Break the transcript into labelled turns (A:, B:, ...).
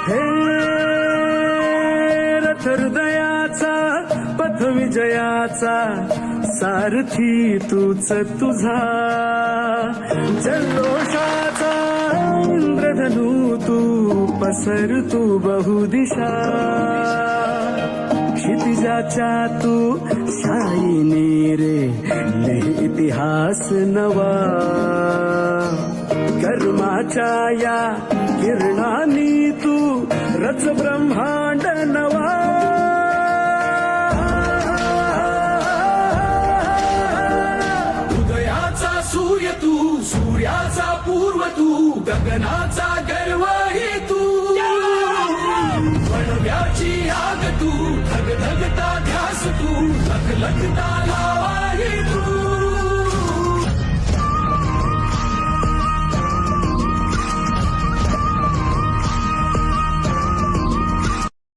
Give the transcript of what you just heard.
A: हे रथ हृदयाचा पथ विजयाचा सारथी तूच तुझा जल्लोषाचा इंद्रधनू तू पसर तू बहुदिशा क्षितिजाच्या तू शाईनी रे लिह इतिहास नवा कर्माच्या या किरणांनी तू रच ब्रह्मांड नवा
B: उदयाचा सूर्य तू सूर्याचा पूर्व तू गगनाचा गर्व ही तू वणव्याची आग तू धगधगता ध्यास तू लखलखता